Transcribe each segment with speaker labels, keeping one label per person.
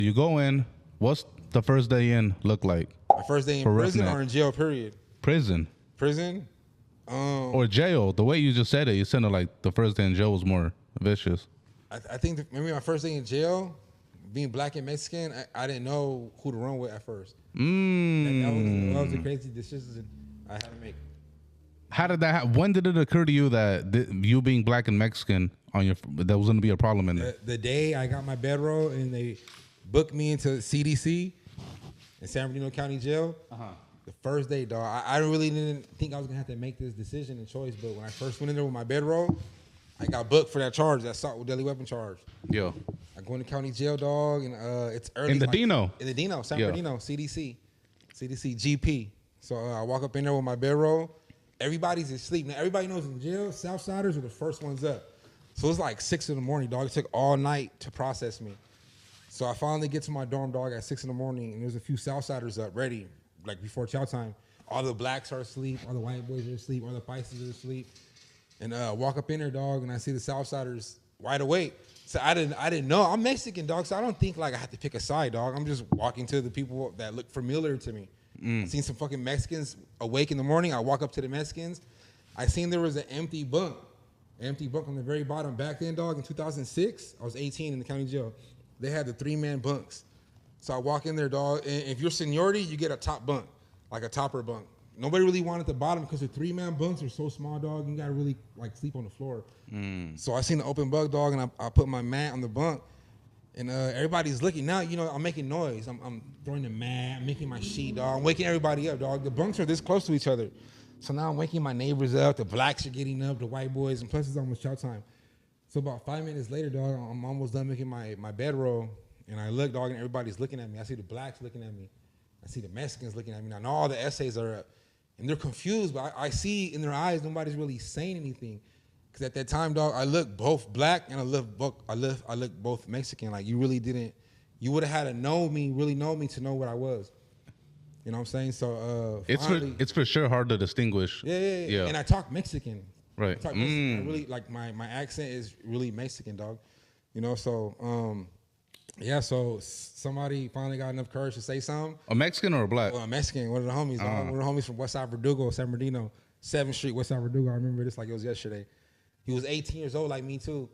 Speaker 1: You go in. What's the first day in look like?
Speaker 2: My first day in
Speaker 1: For
Speaker 2: prison
Speaker 1: roughneck.
Speaker 2: or in jail, period?
Speaker 1: Prison
Speaker 2: Prison?
Speaker 1: or jail? The way you just said it, you said it like the first day in jail was more vicious.
Speaker 2: I think maybe my first day in jail, being black and Mexican, I didn't know who to run with at first. That was the crazy decision I had to make.
Speaker 1: How did that? When did it occur to you that you being black and Mexican on your that was going to be a problem in there?
Speaker 2: The day I got my bedroll and they booked me into CDC in San Bernardino County Jail. The first day, dog, I really didn't think I was gonna have to make this decision and choice. But when I first went in there with my bedroll, I got booked for that charge, that assault with deadly weapon charge.
Speaker 1: Yo,
Speaker 2: I go into county jail, dog, and it's early.
Speaker 1: in the Dino.
Speaker 2: In the Dino, San Bernardino, CDC GP. So I walk up in there with my bedroll. Everybody's asleep. Now, everybody knows in jail, Southsiders are the first ones up. So it's like 6 in the morning, dog. It took all night to process me. So I finally get to my dorm, dog, at 6 in the morning, and there's a few Southsiders up ready, like before chow time. All the blacks are asleep, all the white boys are asleep, all the Pisces are asleep. And walk up in there, dog, and I see the Southsiders wide awake. So I didn't know. I'm Mexican, dog, so I don't think like I have to pick a side, dog. I'm just walking to the people that look familiar to me. I seen some fucking Mexicans awake in the morning. I walk up to the Mexicans. I seen there was an empty bunk on the very bottom. Back then, dog, in 2006, I was 18 in the county jail. They had the 3-man bunks. So I walk in there, dog, and if you're seniority, you get a top bunk, like a topper bunk. Nobody really wanted the bottom because the 3-man bunks are so small, dog. You gotta really like sleep on the floor. So I seen the open bunk, dog, and I put my mat on the bunk, and everybody's looking. Now, you know, I'm making noise. I'm throwing the mat, I'm making my sheet, dog. I'm waking everybody up, dog. The bunks are this close to each other. So now I'm waking my neighbors up. The blacks are getting up, the white boys, and plus it's almost chow time. So about 5 minutes later, dog, I'm almost done making my bedroll, and I look, dog, and everybody's looking at me. I see the blacks looking at me. I see the Mexicans looking at me. Now all the essays are up, and they're confused, but I see in their eyes nobody's really saying anything. Because at that time, dog, I look both black and I look both Mexican. Like you really didn't, you would have had to really know me to know what I was. You know what I'm saying? So
Speaker 1: it's for sure hard to distinguish.
Speaker 2: Yeah. And I talk Mexican.
Speaker 1: Right.
Speaker 2: I talk Mexican. I really like my accent is really Mexican, dog. You know, so so somebody finally got enough courage to say something.
Speaker 1: A Mexican or a black?
Speaker 2: Well, a Mexican, one of the homies. One of the homies from West Side Verdugo, San Bernardino, 7th Street, West Side Verdugo. I remember this like it was yesterday. He was 18 years old like me too.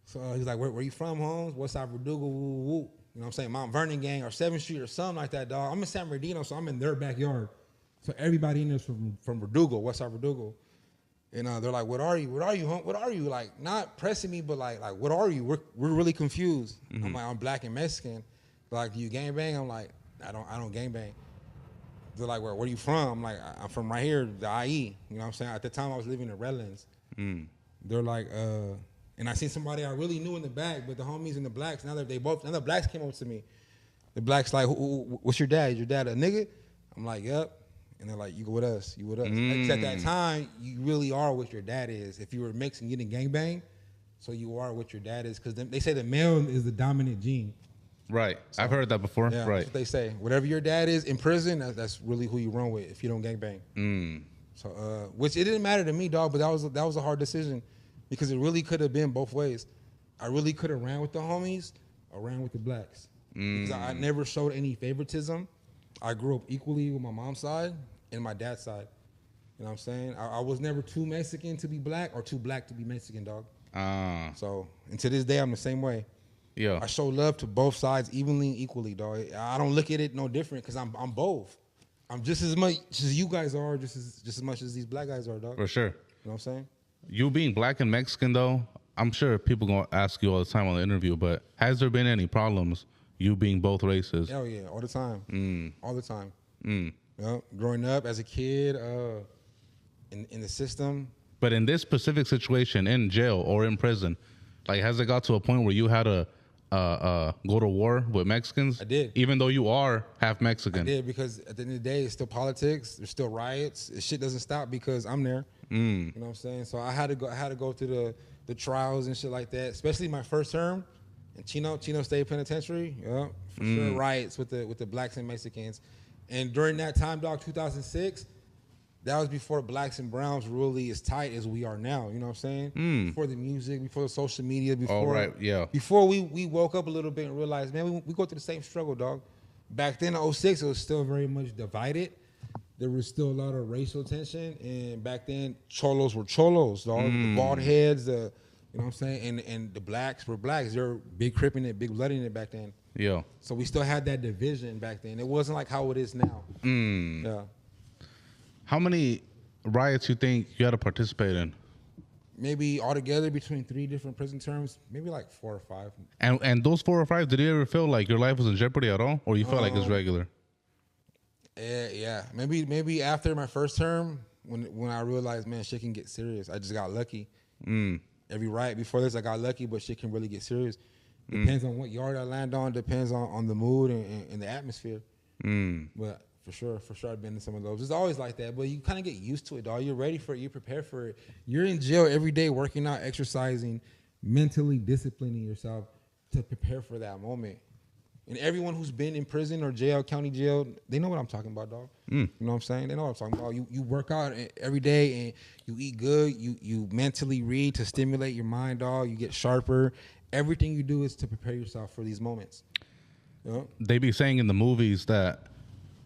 Speaker 2: So he's like, where you from, Holmes? West Side Verdugo, woo, woo. You know what I'm saying? Mount Vernon gang or 7th Street or something like that, dog. I'm in San Bernardino, so I'm in their backyard. So everybody in there's from Verdugo, West Side Verdugo. And they're like, what are you? What are you, home? What are you? Like, not pressing me, but like, what are you? We're really confused. I'm like, I'm black and Mexican. They're like, do you gang bang? I'm like, I don't gang bang. They're like, where are you from? I'm like, I'm from right here, the IE. You know what I'm saying? At the time, I was living in Redlands. They're like, and I seen somebody I really knew in the back, but the homies and the blacks, now the blacks came up to me. The blacks like, what's your dad? Is your dad a nigga? I'm like, yep. And they're like, you go with us, you with us. Because at that time, you really are what your dad is. If you were mixed and getting gangbang, so you are what your dad is. Because they say the male is the dominant gene.
Speaker 1: Right. So, I've heard that before.
Speaker 2: Yeah,
Speaker 1: right.
Speaker 2: That's what they say. Whatever your dad is in prison, that's really who you run with if you don't gangbang. So, which it didn't matter to me, dog, but that was a hard decision because it really could have been both ways. I really could have ran with the homies or ran with the blacks. Because I never showed any favoritism. I grew up equally with my mom's side and my dad's side. You know what I'm saying? I was never too Mexican to be black or too black to be Mexican, dog. So, and to this day, I'm the same way.
Speaker 1: Yeah.
Speaker 2: I show love to both sides equally, dog. I don't look at it no different because I'm both. I'm just as much as you guys are, just as much as these black guys are, dog.
Speaker 1: For sure.
Speaker 2: You know what I'm saying?
Speaker 1: You being black and Mexican, though, I'm sure people going to ask you all the time on the interview, but has there been any problems you being both races?
Speaker 2: Hell yeah, all the time. All the time. You know, growing up as a kid in the system.
Speaker 1: But in this specific situation, in jail or in prison, like, has it got to a point where you had to go to war with Mexicans?
Speaker 2: I did.
Speaker 1: Even though you are half Mexican.
Speaker 2: I did, because at the end of the day, it's still politics. There's still riots. This shit doesn't stop because I'm there. You know what I'm saying? So I had to go through the trials and shit like that, especially my first term in Chino State Penitentiary. Yeah, for sure, riots with the blacks and Mexicans. And during that time, dog, 2006, That was before blacks and browns really as tight as we are now. You know what I'm saying? Before the music, before the social media, before
Speaker 1: right, yeah.
Speaker 2: before we woke up a little bit and realized, man, we go through the same struggle, dog. Back then in '06, it was still very much divided. There was still a lot of racial tension, and back then cholos were cholos, dog. The bald heads, you know what I'm saying, and the blacks were blacks. They were big cripping it, big blooding it back then.
Speaker 1: Yeah.
Speaker 2: So we still had that division back then. It wasn't like how it is now. Yeah.
Speaker 1: How many riots you think you had to participate in?
Speaker 2: Maybe altogether between 3 different prison terms, maybe like 4 or 5.
Speaker 1: And those 4 or 5, did you ever feel like your life was in jeopardy at all, or you felt like it's regular?
Speaker 2: Yeah. Maybe after my first term, when I realized, man, shit can get serious. I just got lucky. Every riot before this, I got lucky, but shit can really get serious. Depends on what yard I land on. Depends on the mood and the atmosphere. But for sure, I've been in some of those. It's always like that, but you kind of get used to it, dog. You're ready for it. You're prepared for it. You're in jail every day, working out, exercising, mentally disciplining yourself to prepare for that moment. And everyone who's been in prison or jail, county jail, they know what I'm talking about, dog. You know what I'm saying? They know what I'm talking about. You work out every day and you eat good. You mentally read to stimulate your mind, dog. You get sharper. Everything you do is to prepare yourself for these moments. You know? They
Speaker 1: be saying in the movies that,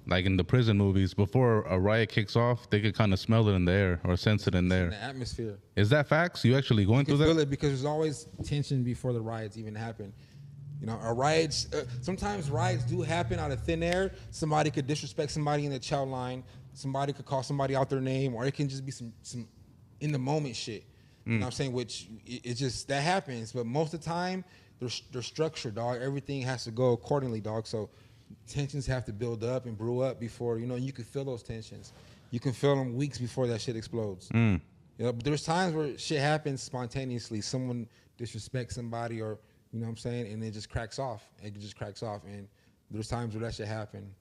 Speaker 1: like in the prison movies, before a riot kicks off, they could kind of smell it in the air or sense it in there.
Speaker 2: In the atmosphere.
Speaker 1: Is that facts? You actually going through that?
Speaker 2: You feel it because there's always tension before the riots even happen. You know, riots, sometimes riots do happen out of thin air. Somebody could disrespect somebody in the chow line. Somebody could call somebody out their name, or it can just be some in the moment shit. You know what I'm saying? Which it's just, that happens. But most of the time, they're structured, dog. Everything has to go accordingly, dog. So tensions have to build up and brew up before, you know, you can feel those tensions. You can feel them weeks before that shit explodes. You know, but there's times where shit happens spontaneously. Someone disrespects somebody, or, you know what I'm saying, and it just cracks off. It just cracks off. And there's times where that shit happen.